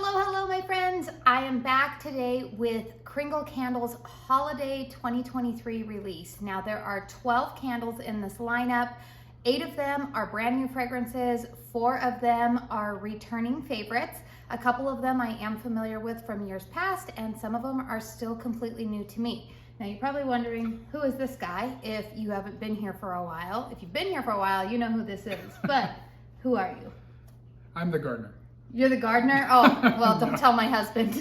Hello, hello, my friends. I am back today with Kringle Candles Holiday 2023 release. Now, there are 12 candles in this lineup. 8 of them are brand new fragrances. 4 of them are returning favorites. A couple of them I am familiar with from years past, and some of them are still completely new to me. Now, you're probably wondering, who is this guy if you haven't been here for a while? If you've been here for a while, you know who this is, but who are you? I'm the gardener. You're the gardener? Oh, well, don't tell my husband.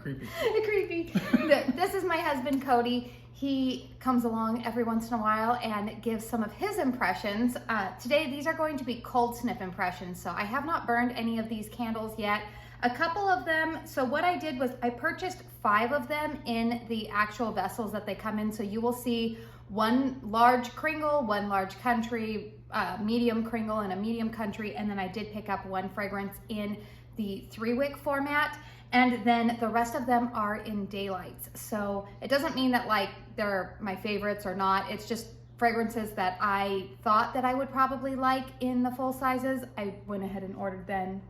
Creepy. Creepy. This is my husband, Cody. He comes along every once in a while and gives some of his impressions. Today, these are going to be cold snip impressions. So I have not burned any of these candles yet. A couple of them, so what I did was I purchased 5 of them in the actual vessels that they come in. So you will see one large Kringle, one large country, medium Kringle and a medium country, and then I did pick up one fragrance in the 3-wick format, and then the rest of them are in daylights. So it doesn't mean that like they're my favorites or not. It's just fragrances that I thought that I would probably like in the full sizes. I went ahead and ordered them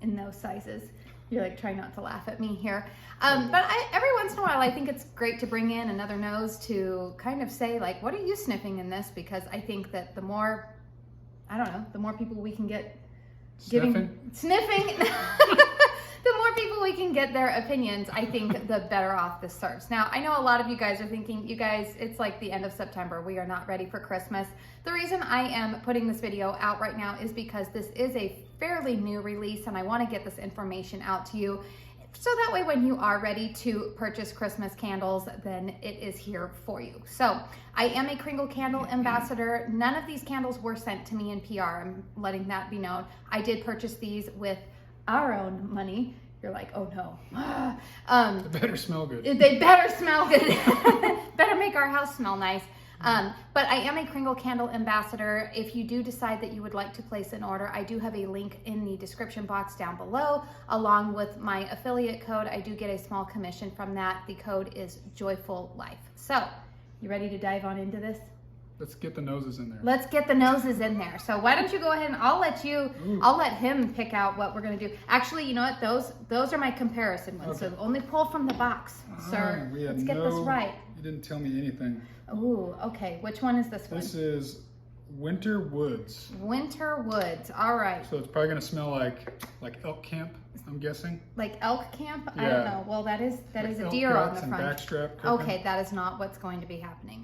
in those sizes. You're like trying not to laugh at me here. But every once in a while, I think it's great to bring in another nose to kind of say like, what are you sniffing in this? Because I think that the more, I don't know, the more people we can get sniffing, the more people we can get their opinions, I think the better off this serves. Now, I know a lot of you guys are thinking, you guys, it's like the end of September. We are not ready for Christmas. The reason I am putting this video out right now is because this is a fairly new release and I want to get this information out to you. So that way when you are ready to purchase Christmas candles, then it is here for you. So I am a Kringle Candle ambassador. None of these candles were sent to me in PR. I'm letting that be known. I did purchase these with our own money. You're like, oh no. They better smell good. They better smell good. Better make our house smell nice. But I am a Kringle Candle ambassador. If you do decide that you would like to place an order, I do have a link in the description box down below, along with my affiliate code. I do get a small commission from that. The code is Joyful Life. So, you ready to dive on into this? Let's get the noses in there. Let's get the noses in there. So why don't you go ahead and I'll let him pick out what we're gonna do. Actually, you know what? Those are my comparison ones. Okay. So only pull from the box, sir. Let's get this right. You didn't tell me anything. Ooh, okay. Which one is this one? This is Winter Woods. Winter Woods. All right. So it's probably gonna smell like elk camp, I'm guessing. Like elk camp? Yeah. I don't know. Well, that is a deer on the front. Backstrap cooking. Okay, that is not what's going to be happening.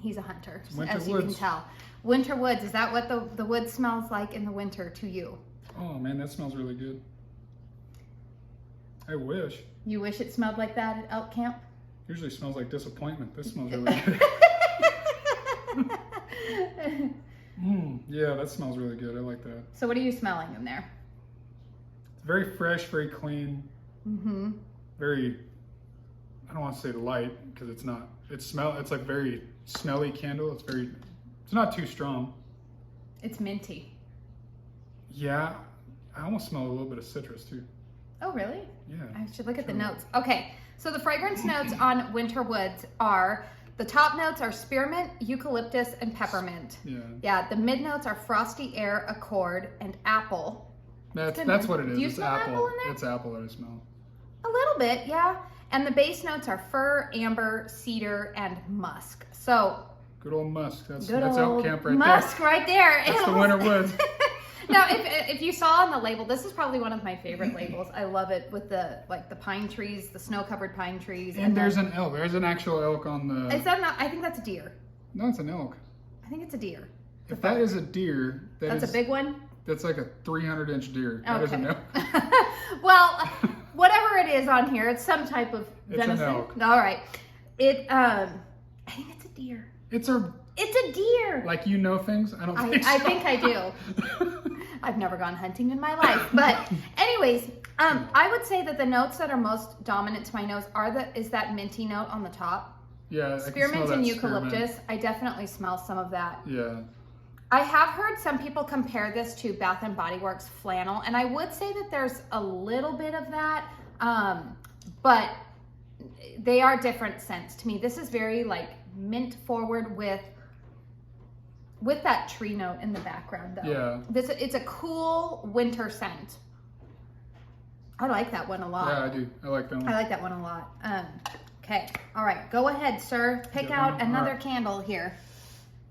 He's a hunter, as you Woods. can tell. Winter Woods. Is that what the wood smells like in the winter to you? Oh man, that smells really good. I wish. You wish it smelled like that at elk camp? Usually smells like disappointment. This smells really good. Yeah, that smells really good. I like that. So what are you smelling in there? It's very fresh, very clean. Mm-hmm. Very, I don't want to say light because it's not. It's like very smelly candle. It's not too strong. It's minty. Yeah, I almost smell a little bit of citrus too. Oh, really? Yeah. I should look at the notes. Okay, so the fragrance notes on Winter Woods are, the top notes are spearmint, eucalyptus, and peppermint. Yeah. Yeah, the mid notes are frosty air, accord, and apple. That's what it is. Do you It's smell apple in there? It's apple that I smell. A little bit, yeah. And the base notes are fir, amber, cedar, and musk. So Good old musk. That's old elk camp right musk there. right there. That's the Winter Woods. Now, if you saw on the label, this is probably one of my favorite labels. I love it with the pine trees, the snow-covered pine trees. And there's an elk. There's an actual elk on the... Is that not? I think that's a deer. No, it's an elk. I think it's a deer. If that is a deer, that's a big one? That's like a 300-inch deer. That is an elk. Well, whatever it is on here, it's some type of venison. It's an elk. All right. I think it's a deer. It's a deer. Like you know things? I don't think so. I think I do. I've never gone hunting in my life. But anyways, I would say that the notes that are most dominant to my nose is that minty note on the top. Yeah, spearmint and eucalyptus. I definitely smell some of that. Yeah. I have heard some people compare this to Bath and Body Works flannel, and I would say that there's a little bit of that, but they are different scents to me. This is very like mint forward with that tree note in the background though. Yeah. It's a cool winter scent. I like that one a lot. Yeah, I do. I like that one. I like that one a lot. Okay. All right. Go ahead, sir. Pick out another candle here.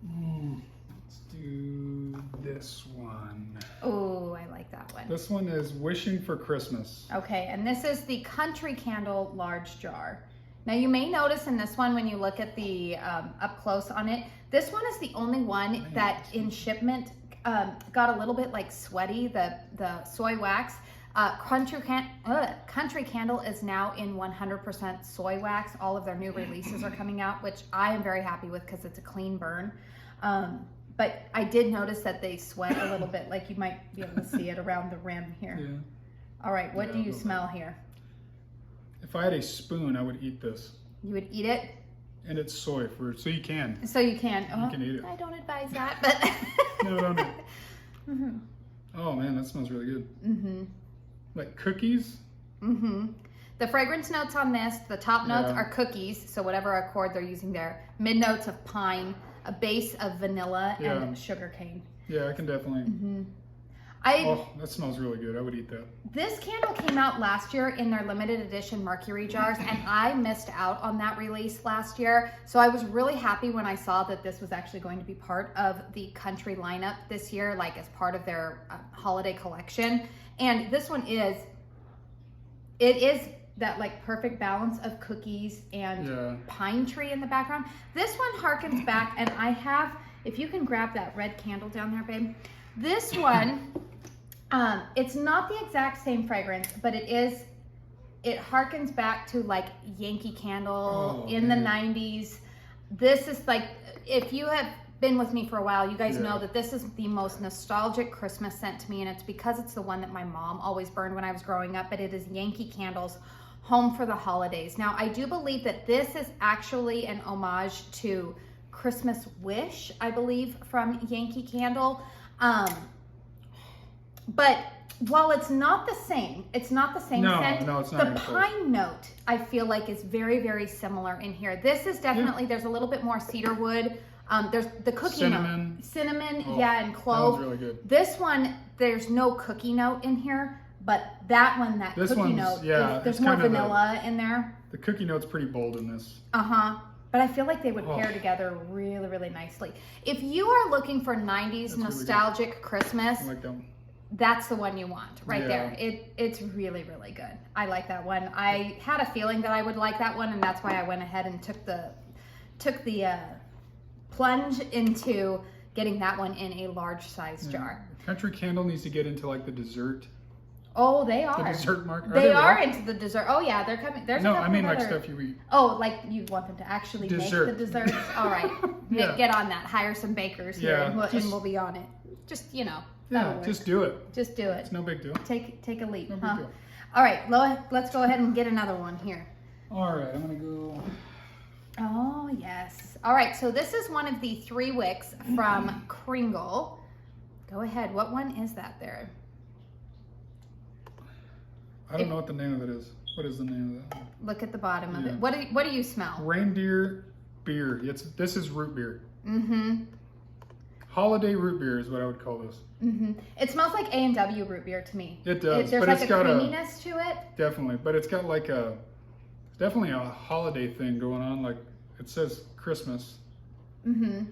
Let's do this one. Oh, I like that one. This one is Wishing for Christmas. Okay, and this is the Country Candle large jar. Now you may notice in this one when you look at the up close on it, this one is the only one that in shipment got a little bit like sweaty, the soy wax. Country Candle is now in 100% soy wax. All of their new releases are coming out, which I am very happy with because it's a clean burn. But I did notice that they sweat a little bit, like you might be able to see it around the rim here. Yeah. All right, what do you smell here? If I had a spoon, I would eat this. You would eat it? And it's soy fruit, so you can. So you can. You can eat it. I don't advise that, but. No. Oh man, that smells really good. Mm-hmm. Like cookies? Mm-hmm. The fragrance notes on this, the top notes are cookies, so whatever accord they're using there. Mid notes of pine, a base of vanilla, and sugar cane. Yeah, I can definitely. Mm-hmm. Oh, that smells really good. I would eat that. This candle came out last year in their limited edition Mercury jars, and I missed out on that release last year. So I was really happy when I saw that this was actually going to be part of the Country lineup this year, like as part of their holiday collection. And this one is that like perfect balance of cookies and pine tree in the background. This one harkens back, and I have, if you can grab that red candle down there, babe. This one, it's not the exact same fragrance, but it harkens back to like Yankee Candle in the 90s. This is like, if you have been with me for a while, you guys know that this is the most nostalgic Christmas scent to me, and it's because it's the one that my mom always burned when I was growing up, but it is Yankee Candle's Home for the Holidays. Now, I do believe that this is actually an homage to Christmas Wish, I believe, from Yankee Candle. But while it's not the same scent. No, it's not. The pine note, I feel like, is very, very similar in here. This is definitely, there's a little bit more cedar wood. There's the cookie note. Cinnamon, and clove. Sounds really good. This one, there's no cookie note in here, but that one, cookie note, there's more vanilla in there. The cookie note's pretty bold in this. But I feel like they would pair together really, really nicely. If you are looking for 90s nostalgic really Christmas, I like that one. That's the one you want right there. It's really, really good. I like that one. I had a feeling that I would like that one, and that's why I went ahead and took the plunge into getting that one in a large size jar. Country Candle needs to get into like the dessert. Oh, they are. The dessert market. They are into the dessert. Oh yeah, they're coming. There's no, I mean like stuff you eat. Oh, like you want them to actually make the desserts. All right, get on that. Hire some bakers here, and we'll be on it. Just just do it. Just do it. It's no big deal. Take a leap. No big deal. All right, let's go ahead and get another one here. All right, I'm gonna go. Oh yes. All right, so this is one of the 3 wicks from Kringle. Go ahead. What one is that there? I don't know what the name of it is. What is the name of that one? Look at the bottom of it. What do you smell? Reindeer Beer. This is root beer. Mm-hmm. Holiday root beer is what I would call this. Mm-hmm. It smells like A&W root beer to me. It does. There's but like it's a got creaminess to it. Definitely, but it's got like definitely a holiday thing going on. Like it says Christmas. Mm-hmm.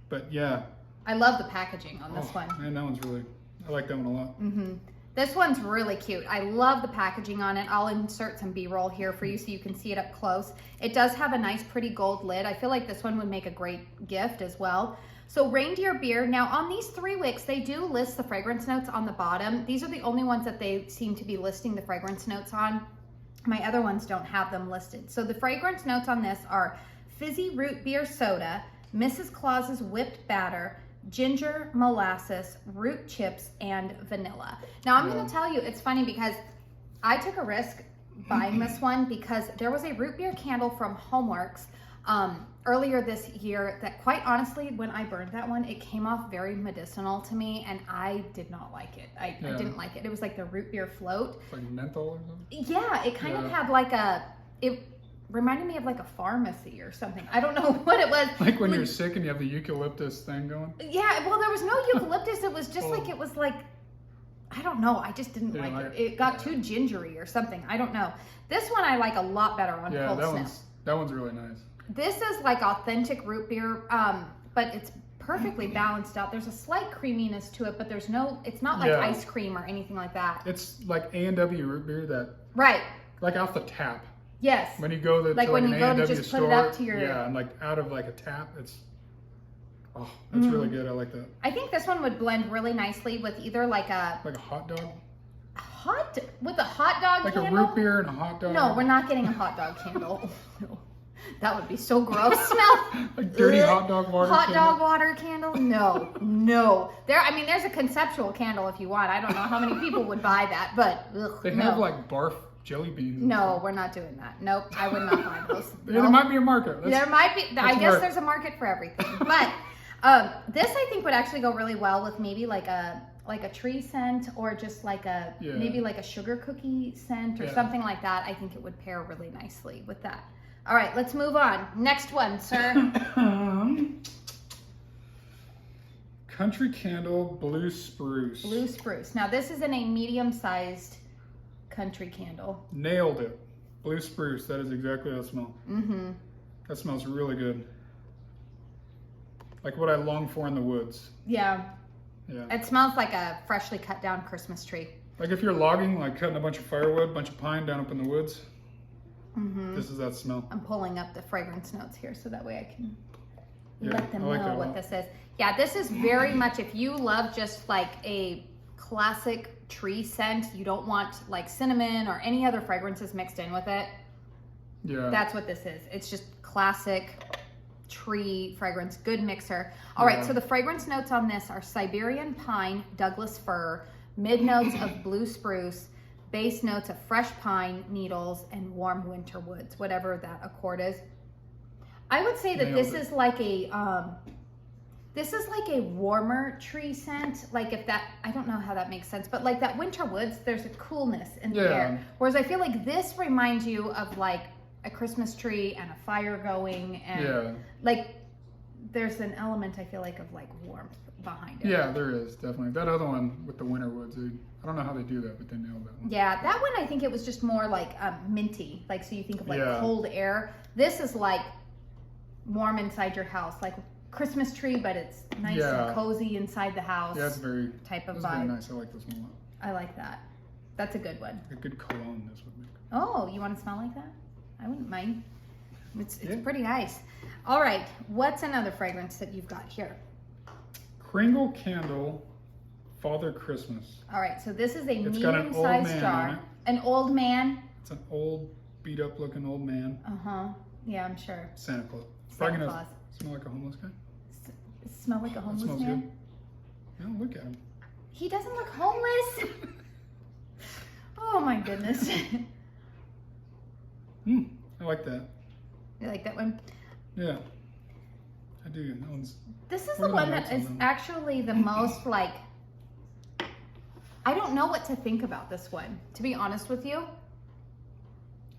But yeah. I love the packaging on this one. Man, that one's really, I like that one a lot. Mm-hmm. This one's really cute. I love the packaging on it. I'll insert some B-roll here for you so you can see it up close. It does have a nice, pretty gold lid. I feel like this one would make a great gift as well. So Reindeer Beer. Now on these 3 wicks, they do list the fragrance notes on the bottom. These are the only ones that they seem to be listing the fragrance notes on. My other ones don't have them listed. So the fragrance notes on this are fizzy root beer soda, Mrs. Claus's whipped batter, ginger, molasses, root chips, and vanilla. Now I'm going to tell you, it's funny because I took a risk buying this one because there was a root beer candle from Homeworks earlier this year that, quite honestly, when I burned that one, it came off very medicinal to me, and I did not like it. I didn't like it. It was like the root beer float. It's like menthol or something? Yeah, it kind of had like it reminded me of like a pharmacy or something. I don't know what it was. Like when you're sick and you have the eucalyptus thing going? Yeah, well, there was no eucalyptus. It was just like, it was like, I I don't know. I just didn't like it. It got too gingery or something. I don't know. This one I like a lot better on Cold Snap. That one's really nice. This is like authentic root beer, but it's perfectly balanced out. There's a slight creaminess to it, but there's no, it's not like ice cream or anything like that. It's like A&W root beer that, right, like off the tap. Yes. When you go to like when an you go A&W to just store, put it up to your and like out of like a tap, that's really good. I like that. I think this one would blend really nicely with either like a hot dog. With a hot dog like candle? a root beer and a hot dog. No, we're not getting a hot dog candle. No. That would be so gross. Smell like dirty hot dog water. Hot dog water candle? No, no. There's a conceptual candle if you want. I don't know how many people would buy that, but they have like barf jelly beans. No, we're not doing that. Nope, I would not buy those. There might be a market. There might be. I guess there's a market for everything. But this I think would actually go really well with maybe like a tree scent or just like maybe like a sugar cookie scent or something like that. I think it would pair really nicely with that. All right, let's move on. Next one, sir. Country Candle Blue Spruce. Blue Spruce. Now this is in a medium-sized country candle. Nailed it. Blue Spruce. That is exactly how it smells. Mm-hmm. That smells really good. Like what I long for in the woods. Yeah. Yeah. It smells like a freshly cut down Christmas tree. Like if you're logging, like cutting a bunch of firewood, a bunch of pine down up in the woods. Mm-hmm. This is that smell. I'm pulling up the fragrance notes here so that way I can let them like know what this is. Yeah, this is very much, if you love just like a classic tree scent, you don't want like cinnamon or any other fragrances mixed in with it. Yeah. That's what this is. It's just classic tree fragrance, good mixer. All right, so the fragrance notes on this are Siberian pine, Douglas fir, mid notes of blue spruce, base notes of fresh pine needles, and warm winter woods, whatever that accord is. I would say that this is like a warmer tree scent. Like if that, I don't know how that makes sense, but like that winter woods, there's a coolness in the air. Whereas I feel like this reminds you of like a Christmas tree and a fire going, and like there's an element I feel like of like warmth behind it. Yeah, there is definitely. That other one with the winter woods, I don't know how they do that, but they nailed that one. Yeah, that one I think it was just more like minty, like so you think of like cold air. This is like warm inside your house, like Christmas tree, but it's nice and cozy inside the house. Yeah, it's very type of vibe. Very nice. I like this one a lot. I like that. That's a good one. A good cologne this would make. Oh, you want to smell like that? I wouldn't mind. It's pretty nice. All right, what's another fragrance that you've got here? Kringle Candle Father Christmas. All right, so this is a medium-sized jar. An old man. It's an old, beat-up looking old man. Uh-huh. Yeah, I'm sure. Santa Claus. Santa Claus. Smell like a homeless guy? Smell like a homeless man? Smells good. Yeah, look at him. He doesn't look homeless. Oh my goodness. I like that. You like that one? Yeah, I do. That one's. This is the one that is actually the most like. I don't know what to think about this one, to be honest with you.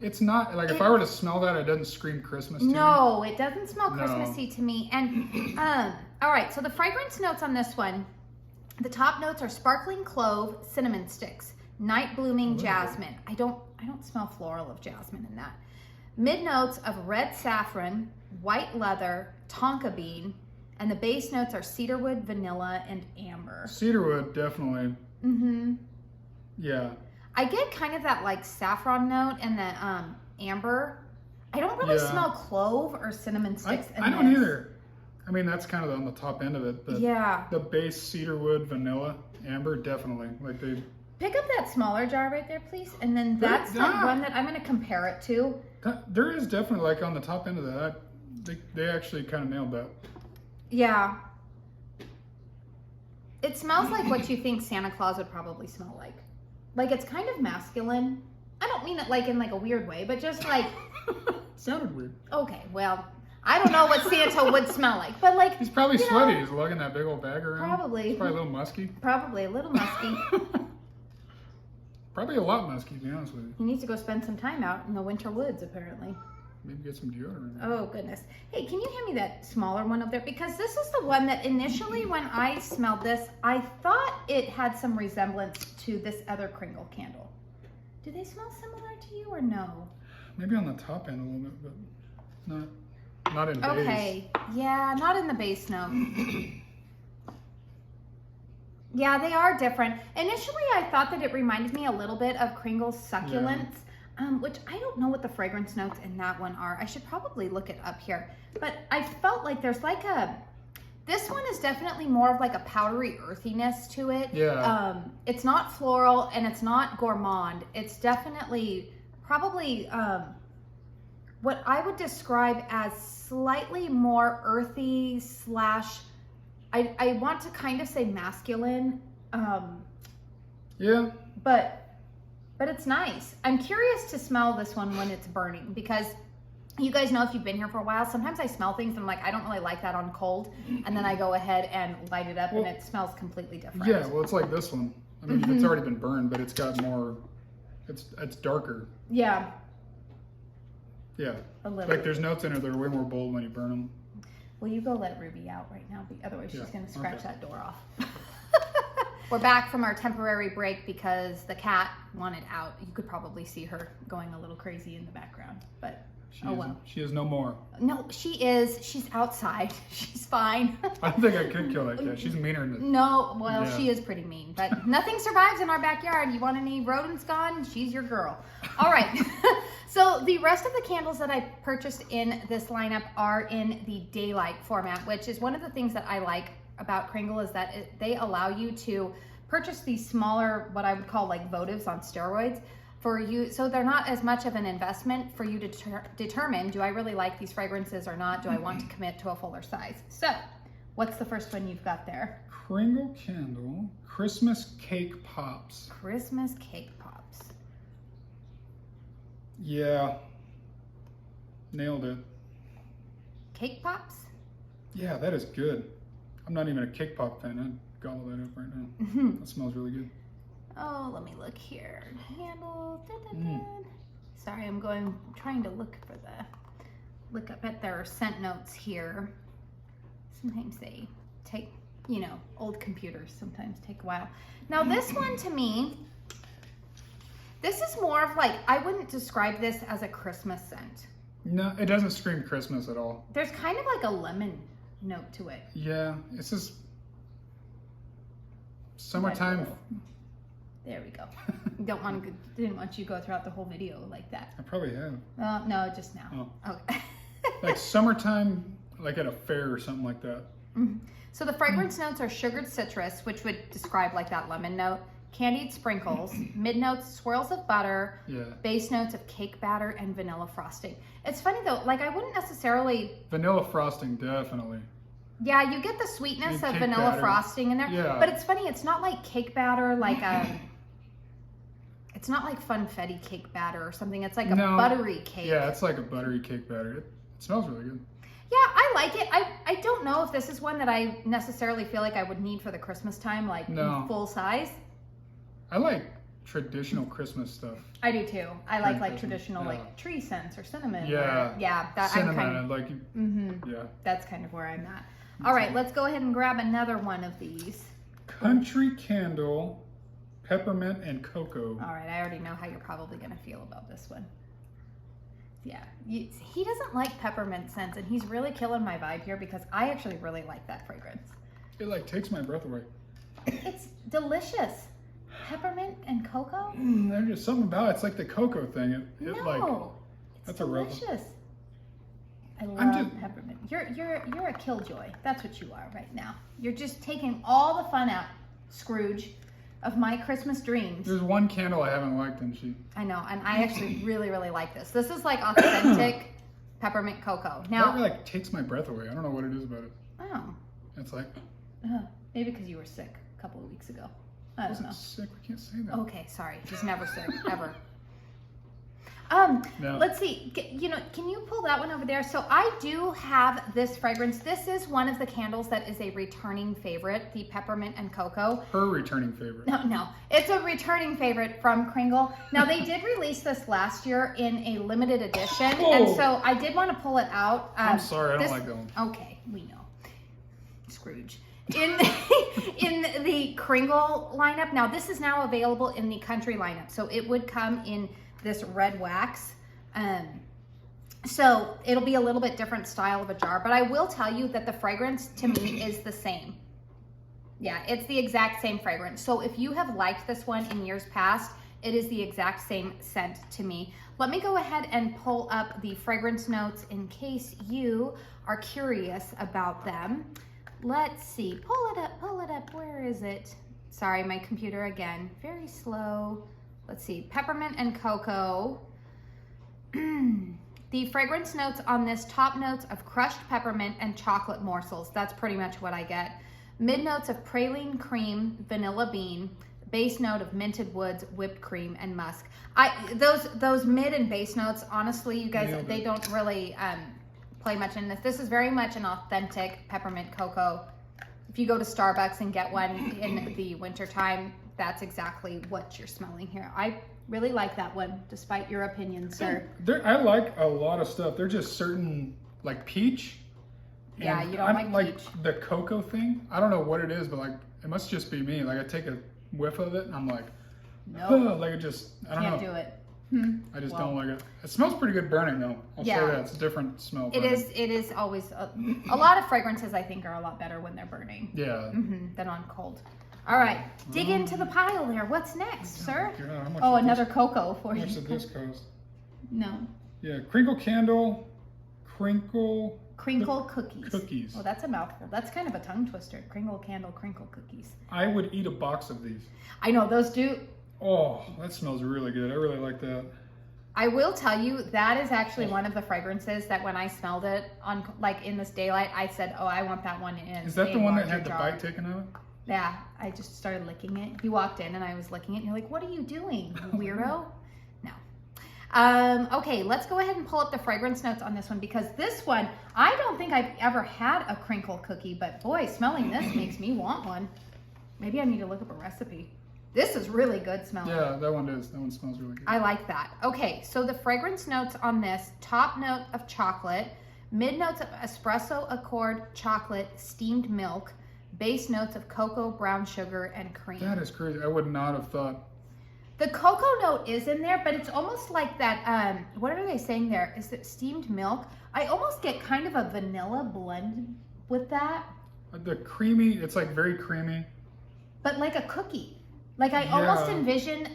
It's not like if I were to smell that, it doesn't scream Christmas to me. No, it doesn't smell Christmassy to me. And all right, so the fragrance notes on this one, the top notes are sparkling clove, cinnamon sticks, night blooming jasmine. I don't smell floral of jasmine in that. Mid notes of red saffron, white leather, tonka bean, and the base notes are cedarwood, vanilla, and amber. Cedarwood, definitely. Mm-hmm. Yeah. I get kind of that like saffron note and the amber. I don't really smell clove or cinnamon sticks in I don't either. I mean, that's kind of on the top end of it. The base cedarwood, vanilla, amber, definitely. Like they. Pick up that smaller jar right there, please. And then that's the one that I'm going to compare it to. There is definitely like on the top end of that. They actually kind of nailed that. Yeah. It smells like what you think Santa Claus would probably smell like. Like it's kind of masculine. I don't mean it like in like a weird way, but just like. Sounded weird. Okay, well, I don't know what Santa would smell like, but like. He's probably sweaty. He's lugging that big old bag around. Probably. He's probably a little musky. Probably a little musky. Probably a lot musky, to be honest with you. He needs to go spend some time out in the winter woods, apparently. maybe get some deodorant. Oh goodness. Hey, can you hand me that smaller one up there? Because this is the one that initially when I smelled this, I thought it had some resemblance to this other Kringle candle. Do they smell similar to you or no? Maybe on the top end a little bit, but not in base. Okay, yeah, not in the base note. Yeah, they are different. Initially, I thought that it reminded me a little bit of Kringle's Succulents, which I don't know what the fragrance notes in that one are. I should probably look it up here. But I felt like there's like this one is definitely more of like a powdery earthiness to it. Yeah. It's not floral and it's not gourmand. It's definitely probably what I would describe as slightly more earthy slash, I want to kind of say masculine. Yeah. But it's nice. I'm curious to smell this one when it's burning because you guys know if you've been here for a while, sometimes I smell things and I'm like, I don't really like that on cold. And then I go ahead and light it up and it smells completely different. Yeah, well, it's like this one. I mean, it's already been burned, but it's got more, it's darker. Yeah. Yeah. A little. Like there's notes in it that are way more bold when you burn them. Will you go let Ruby out right now? Otherwise she's going to scratch okay. that door off. We're back from our temporary break because the cat wanted out. You could probably see her going a little crazy in the background, but She is no more. No, she is. She's outside. She's fine. I don't think I could kill that cat. She's meaner than this. No, well, she is pretty mean, but nothing survives in our backyard. You want any rodents gone? She's your girl. All right. So the rest of the candles that I purchased in this lineup are in the daylight format, which is one of the things that I like about Kringle is that they allow you to purchase these smaller, what I would call like votives on steroids for you. So they're not as much of an investment for you to determine, do I really like these fragrances or not? Do I want to commit to a fuller size? So what's the first one you've got there? Kringle Candle Christmas Cake Pops. Christmas Cake Pops. Yeah. Nailed it. Cake Pops? Yeah, that is good. I'm not even a cake pop fan. I'd gobble that up right now. That smells really good. Oh, let me look here. Handle. Sorry, I'm trying to look up at their scent notes here. Sometimes they take, old computers sometimes take a while. Now this one to me, this is more of like, I wouldn't describe this as a Christmas scent. No, it doesn't scream Christmas at all. There's kind of like a lemon note to it. Yeah, it's just summertime. There we go. Didn't want you to go throughout the whole video like that. I probably have. No, just now. Oh. Okay. Like summertime, like at a fair or something like that. So the fragrance notes are sugared citrus, which would describe like that lemon note, candied sprinkles, mid notes, swirls of butter, base notes of cake batter and vanilla frosting. It's funny though, like I wouldn't necessarily... Vanilla frosting, definitely. Yeah, you get the sweetness of vanilla batter. Frosting in there. Yeah. But it's funny, it's not like cake batter, like it's not like funfetti cake batter or something. It's like a buttery cake. Yeah, it's like a buttery cake batter. It smells really good. Yeah, I like it. I don't know if this is one that I necessarily feel like I would need for the Christmas time, like in full size. I like traditional Christmas stuff. I do too. I like traditional like tree scents or cinnamon. Yeah. Cinnamon. That's kind of where I'm at. All right, let's go ahead and grab another one of these. Country Candle Peppermint and Cocoa. All right, I already know how you're probably going to feel about this one. Yeah, he doesn't like peppermint scents, and he's really killing my vibe here because I actually really like that fragrance. It like takes my breath away. It's delicious. Peppermint and cocoa? There's just something about it. It's like the cocoa thing. It's delicious. I love peppermint. You're a killjoy. That's what you are right now. You're just taking all the fun out, Scrooge, of my Christmas dreams. There's one candle I haven't liked, and I know, and I actually really, really like this. This is like authentic peppermint cocoa. Now, that like takes my breath away. I don't know what it is about it. Oh. It's like. Maybe because you were sick a couple of weeks ago. I don't know. Sick. We can't say that. Okay, sorry. He's never sick ever. No. Let's see. Can you pull that one over there? So I do have this fragrance. This is one of the candles that is a returning favorite, the Peppermint and Cocoa. Her returning favorite. No, it's a returning favorite from Kringle. Now they did release this last year in a limited edition, and so I did want to pull it out. I'm sorry, I don't like that one. Okay, we know. Scrooge. In the Kringle lineup. Now this is now available in the country lineup, so it would come in this red wax. So it'll be a little bit different style of a jar, but I will tell you that the fragrance to me is the same. Yeah, it's the exact same fragrance. So if you have liked this one in years past, it is the exact same scent to me. Let me go ahead and pull up the fragrance notes in case you are curious about them. Let's see, pull it up, where is it? Sorry, my computer again, very slow. Let's see, Peppermint and Cocoa. The fragrance notes on this, top notes of crushed peppermint and chocolate morsels. That's pretty much what I get. Mid notes of praline cream, vanilla bean, base note of minted woods, whipped cream, and musk. Those mid and base notes, honestly, you guys, they don't really play much in this. This is very much an authentic peppermint cocoa. If you go to Starbucks and get one in the wintertime, that's exactly what you're smelling here. I really like that one, despite your opinion, sir. I like a lot of stuff. They're just certain, like peach. Yeah, you don't like peach. The cocoa thing. I don't know what it is, but like it must just be me. Like I take a whiff of it and I'm like, no, like it just, I don't can't know. do it. I just don't like it. It smells pretty good burning though. I'll say that. It's a different smell. It is always, a lot of fragrances I think are a lot better when they're burning. Yeah. Than on cold. All right, dig into the pile there. What's next, sir? God, another cocoa for you. How much did this cost? No. Yeah, crinkle candle, Crinkle Cookies. Oh, that's a mouthful. That's kind of a tongue twister. Kringle candle, Crinkle Cookies. I would eat a box of these. I know, those do. Oh, that smells really good. I really like that. I will tell you, that is actually one of the fragrances that when I smelled it on, like in this daylight, I said, oh, I want that one in. Is that the one that had the bite taken out of it? Yeah, I just started licking it. You walked in and I was licking it and you're like, what are you doing, you weirdo? No. Okay, let's go ahead and pull up the fragrance notes on this one, because this one, I don't think I've ever had a crinkle cookie, but boy, smelling this makes me want one. Maybe I need to look up a recipe. This is really good smelling. Yeah, that one is. That one smells really good. I like that. Okay, so the fragrance notes on this, top note of chocolate, mid notes of espresso accord, chocolate, steamed milk, base notes of cocoa, brown sugar, and cream. That is crazy. I would not have thought. The cocoa note is in there, but it's almost like that, what are they saying there? Is it steamed milk? I almost get kind of a vanilla blend with that. The creamy, it's like very creamy. But like a cookie. Like I almost envision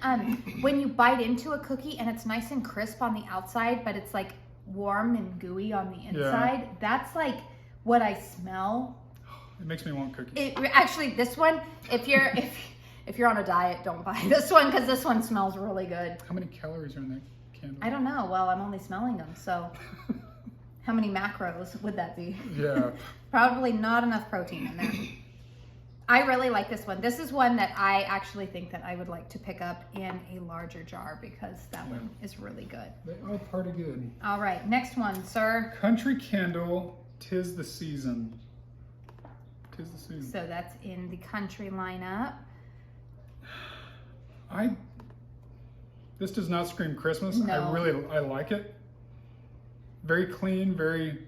when you bite into a cookie and it's nice and crisp on the outside, but it's like warm and gooey on the inside. Yeah. That's like what I smell. It makes me want cookies. Actually, this one, if you're on a diet, don't buy this one, because this one smells really good. How many calories are in that candle? I don't know. Well, I'm only smelling them, so how many macros would that be? Yeah. Probably not enough protein in there. I really like this one. This is one that I actually think that I would like to pick up in a larger jar, because that one is really good. They are pretty good. All right, next one, sir. Country Candle, 'Tis the Season. 'Tis the Season. So that's in the country lineup. This does not scream Christmas. No. I like it. Very clean, very...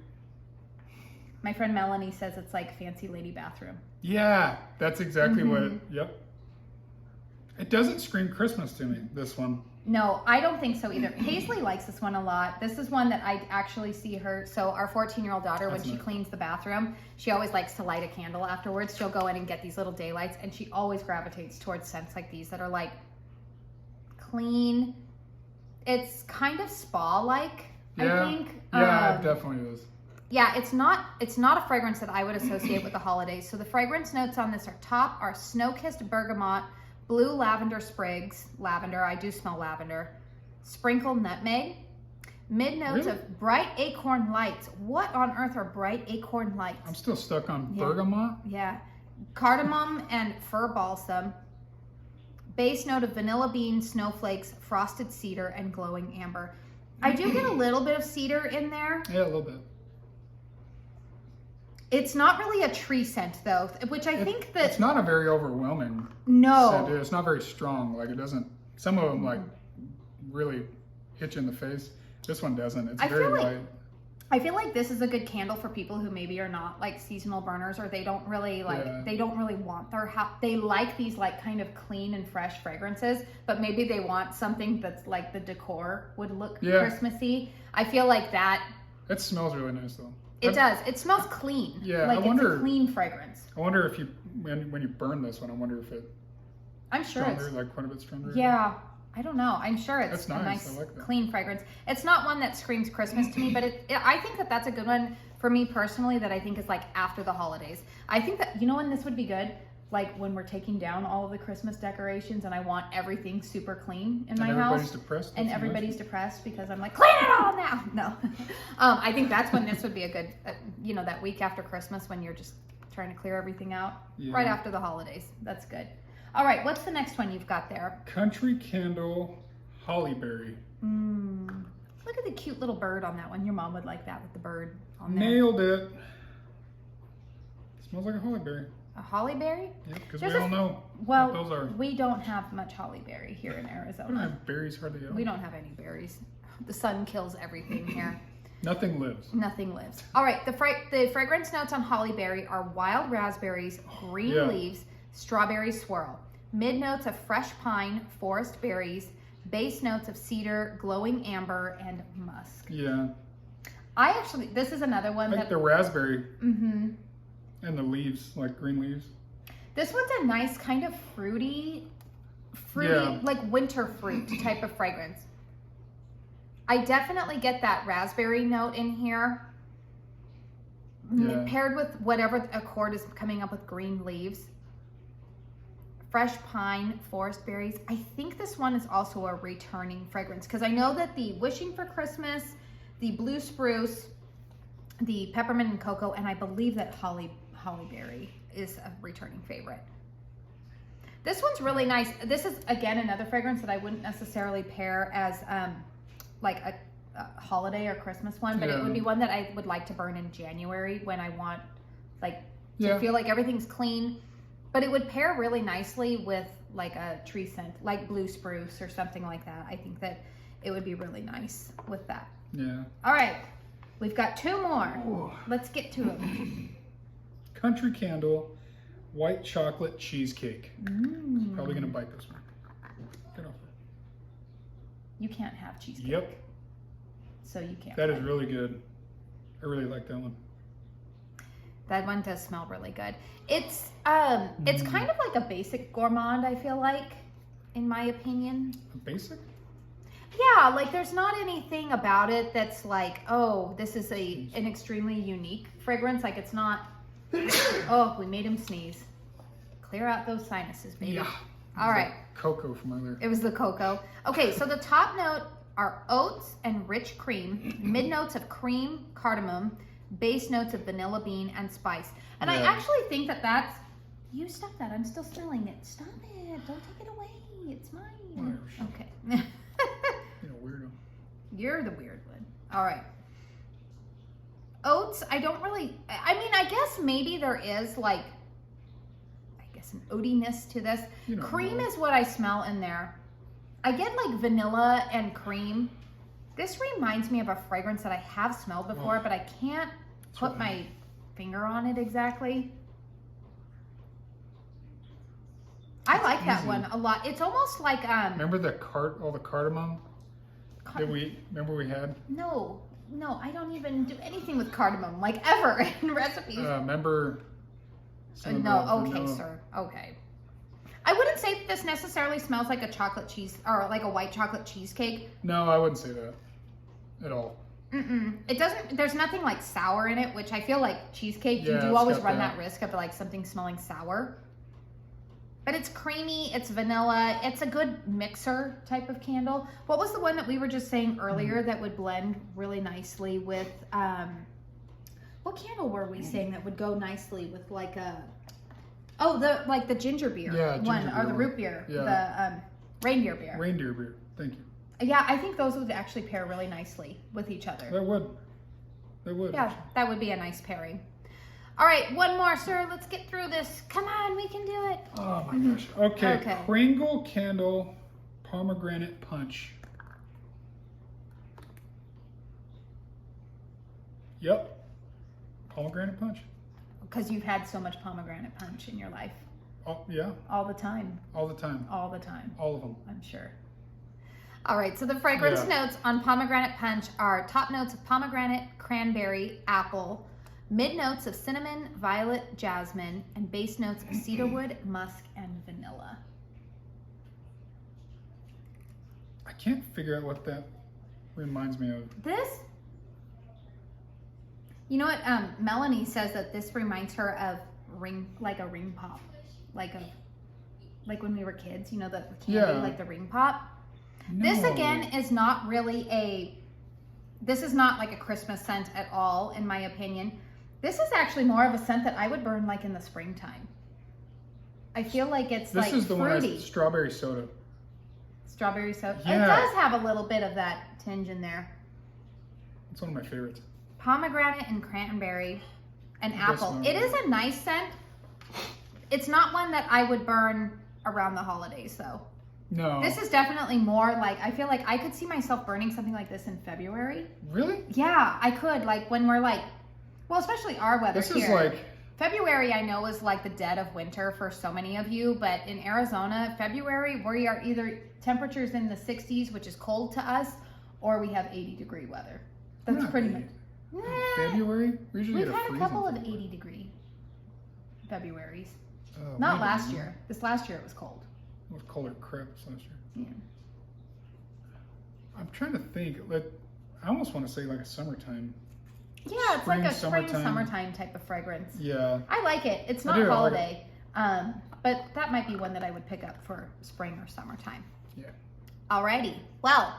My friend Melanie says it's like fancy lady bathroom. Yeah, that's exactly what it, yep. It doesn't scream Christmas to me, this one. No, I don't think so either. Paisley likes this one a lot. This is one that I actually see her, so our 14-year-old daughter, when she cleans the bathroom, she always likes to light a candle afterwards. She'll go in and get these little daylights, and she always gravitates towards scents like these that are like clean. It's kind of spa-like, I think. Yeah, it definitely is. Yeah, it's not a fragrance that I would associate with the holidays. So the fragrance notes on this are snow-kissed bergamot, blue lavender sprigs, lavender, I do smell lavender, sprinkled nutmeg, mid notes of bright acorn lights. What on earth are bright acorn lights? I'm still stuck on bergamot. Yeah, cardamom and fir balsam, base note of vanilla bean, snowflakes, frosted cedar, and glowing amber. I do get a little bit of cedar in there. Yeah, a little bit. It's not really a tree scent though, which I think that... It's not a very overwhelming No. scent. It's not very strong. Like it doesn't, some of them like really hit you in the face. This one doesn't. It's very light. I feel like this is a good candle for people who maybe are not like seasonal burners, or they don't really like, they don't really want their house. They like these like kind of clean and fresh fragrances, but maybe they want something that's like the decor would look Christmassy. I feel like that. It smells really nice though. It does. It smells clean. Yeah, like I wonder, it's a clean fragrance. I wonder if you, when you burn this one, I wonder if it. I'm sure stronger, it's like quite a bit stronger. Yeah. I don't know. I'm sure it's nice. a nice, like clean fragrance. It's not one that screams Christmas to me, but I think that that's a good one for me personally that I think is like after the holidays. I think that, you know when this would be good? Like when we're taking down all of the Christmas decorations and I want everything super clean in my house. Everybody's depressed. And everybody's depressed because I'm like, clean it all now. No. I think that's when this would be a good, that week after Christmas when you're just trying to clear everything out. Yeah. Right after the holidays. That's good. All right, what's the next one you've got there? Country Candle Hollyberry. Look at the cute little bird on that one. Your mom would like that with the bird on there. Nailed it. Smells like a hollyberry. A hollyberry? Yeah, because we all know what those are. We don't have much hollyberry here in Arizona. We don't have berries hardly at all. We don't have any berries. The sun kills everything here. Nothing lives. Nothing lives. All right, the fragrance notes on hollyberry are wild raspberries, green leaves, strawberry swirl. Mid notes of fresh pine, forest berries, base notes of cedar, glowing amber, and musk. Yeah. This is another one like the raspberry. Mm-hmm. And the leaves, like green leaves. This one's a nice kind of fruity, like winter fruit type of fragrance. I definitely get that raspberry note in here. Paired with whatever accord is coming up with green leaves. Fresh pine, forest berries. I think this one is also a returning fragrance because I know that the Wishing for Christmas, the Blue Spruce, the Peppermint and Cocoa, and I believe that Hollyberry is a returning favorite. This one's really nice. This is, again, another fragrance that I wouldn't necessarily pair as like a holiday or Christmas one, but it would be one that I would like to burn in January when I want to feel like everything's clean. But it would pair really nicely with like a tree scent, like Blue Spruce or something like that. I think that it would be really nice with that. Yeah. All right. We've got two more. Ooh. Let's get to them. Country Candle White Chocolate Cheesecake. Probably going to bite this one. Get off it. You can't have cheesecake. Yep. So you can't. That is really good. I really like that one. That one does smell really good. It's kind of like a basic gourmand, I feel like, in my opinion. A basic? Yeah, like there's not anything about it that's like, oh, this is an extremely unique fragrance. Like it's not, oh, we made him sneeze. Clear out those sinuses, baby. Yeah. All right. Cocoa from earlier. It was the cocoa. Okay, so the top note are oats and rich cream, mid notes of cream, cardamom, base notes of vanilla bean and spice. And I actually think that that's, you stop that, I'm still smelling it. Stop it, don't take it away, it's mine. Okay. You're a weirdo. You're the weird one. All right. Oats, I don't really, I guess maybe there is like, an oatiness to this. Cream is what I smell in there. I get like vanilla and cream. This reminds me of a fragrance that I have smelled before, but I can't put my finger on it exactly. I like that one a lot. It's almost like remember all the cardamom that we had? No, I don't even do anything with cardamom like ever in recipes. Remember? No, okay, sir. Okay. I wouldn't say that this necessarily smells like a chocolate cheese or like a white chocolate cheesecake. No, I wouldn't say that at all. It doesn't, there's nothing like sour in it, which I feel like cheesecake, you do always run that risk of like something smelling sour. But it's creamy, it's vanilla, it's a good mixer type of candle. What was the one that we were just saying earlier that would blend really nicely with, what candle were we saying that would go nicely with like a, the ginger beer one, or the root beer, the reindeer beer. Reindeer beer, thank you. Yeah, I think those would actually pair really nicely with each other. They would. They would. Yeah, that would be a nice pairing. All right, one more, sir. Let's get through this. Come on, we can do it. Oh my gosh. Okay. Kringle Candle Pomegranate Punch. Yep. Pomegranate Punch. Because you've had so much pomegranate punch in your life. Oh, yeah. All the time. All the time. All the time. All of them. I'm sure. All right, so the fragrance notes on Pomegranate Punch are top notes of pomegranate, cranberry, apple, mid notes of cinnamon, violet, jasmine, and base notes of cedarwood, musk, and vanilla. I can't figure out what that reminds me of. This, you know what? Melanie says that this reminds her of like a ring pop, like when we were kids. You know, the candy, like the ring pop. No. This again is not really this is not like a Christmas scent at all, in my opinion. This is actually more of a scent that I would burn like in the springtime. I feel like it's like fruity. This is the one that's strawberry soda. Strawberry soda. Yeah. It does have a little bit of that tinge in there. It's one of my favorites. Pomegranate and cranberry and apple. It is a nice scent. It's not one that I would burn around the holidays though. No. This is definitely more like, I feel like I could see myself burning something like this in February. Really? Yeah, I could. Like when we're like, well, especially our weather here. This is like... February, I know, is like the dead of winter for so many of you, but in Arizona, February, we are either temperatures in the 60s, which is cold to us, or we have 80-degree weather. That's pretty much... February? We've had a couple of 80-degree Februaries. Not last year. This last year it was cold. It was colder crap last year. Yeah. I'm trying to think. Like, I almost want to say like a summertime. Yeah, it's like a spring, summertime type of fragrance. Yeah. I like it. It's not holiday, but that might be one that I would pick up for spring or summertime. Yeah. Alrighty. Well,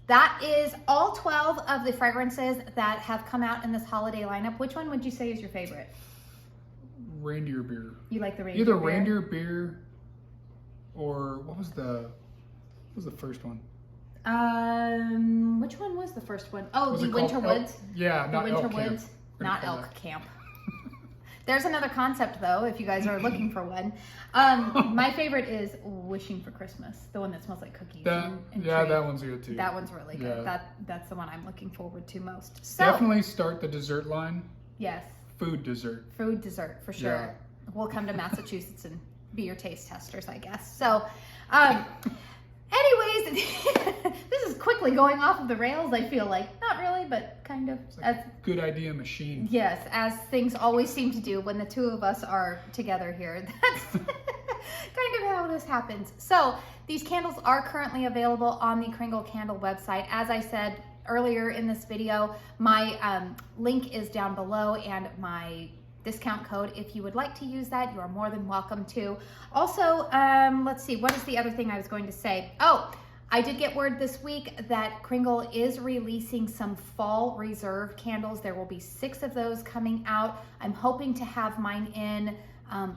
that is all 12 of the fragrances that have come out in this holiday lineup. Which one would you say is your favorite? Reindeer Beer. You like the Reindeer Beer? Either Reindeer Beer or what was the first one? Which one was the first one? Oh, the Winter Woods. Yeah, not the Winter Woods, not Elk Camp. There's another concept though, if you guys are looking for one. My favorite is Wishing for Christmas, the one that smells like cookies. And yeah, that one's good too. That one's really good. Yeah. That's the one I'm looking forward to most. So, definitely start the dessert line. Yes. Food dessert. Food dessert for sure. Yeah. We'll come to Massachusetts and be your taste testers, I guess. So, anyways, this is quickly going off of the rails, I feel like. Not really, but kind of. It's like a good idea machine. Yes, as things always seem to do when the two of us are together here. That's kind of how this happens. So, these candles are currently available on the Kringle Candle website. As I said earlier in this video, my link is down below, and my discount code, if you would like to use that, you are more than welcome to. Also, let's see, what is the other thing I was going to say? Oh, I did get word this week that Kringle is releasing some fall reserve candles. There will be 6 of those coming out. I'm hoping to have mine in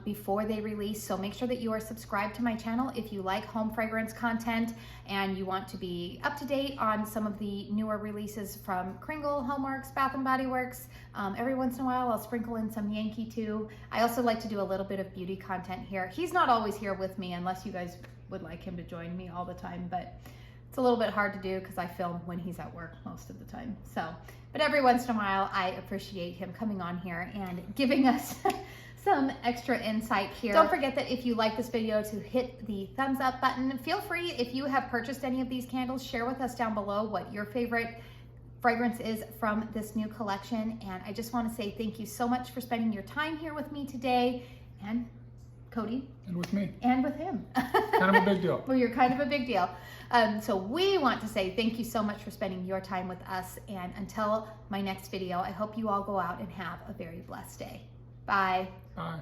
before they release, so make sure that you are subscribed to my channel if you like home fragrance content and you want to be up to date on some of the newer releases from Kringle, Homeworks, Bath & Body Works. Every once in a while I'll sprinkle in some Yankee too. I also like to do a little bit of beauty content here. He's not always here with me unless you guys would like him to join me all the time, but it's a little bit hard to do because I film when he's at work most of the time. So, but every once in a while I appreciate him coming on here and giving us some extra insight here. Don't forget that if you like this video to hit the thumbs up button. Feel free, if you have purchased any of these candles, share with us down below what your favorite fragrance is from this new collection. And I just want to say thank you so much for spending your time here with me today. And Cody. And with me. And with him. Kind of a big deal. Well, you're kind of a big deal. So we want to say thank you so much for spending your time with us. And until my next video, I hope you all go out and have a very blessed day. Bye. Bye.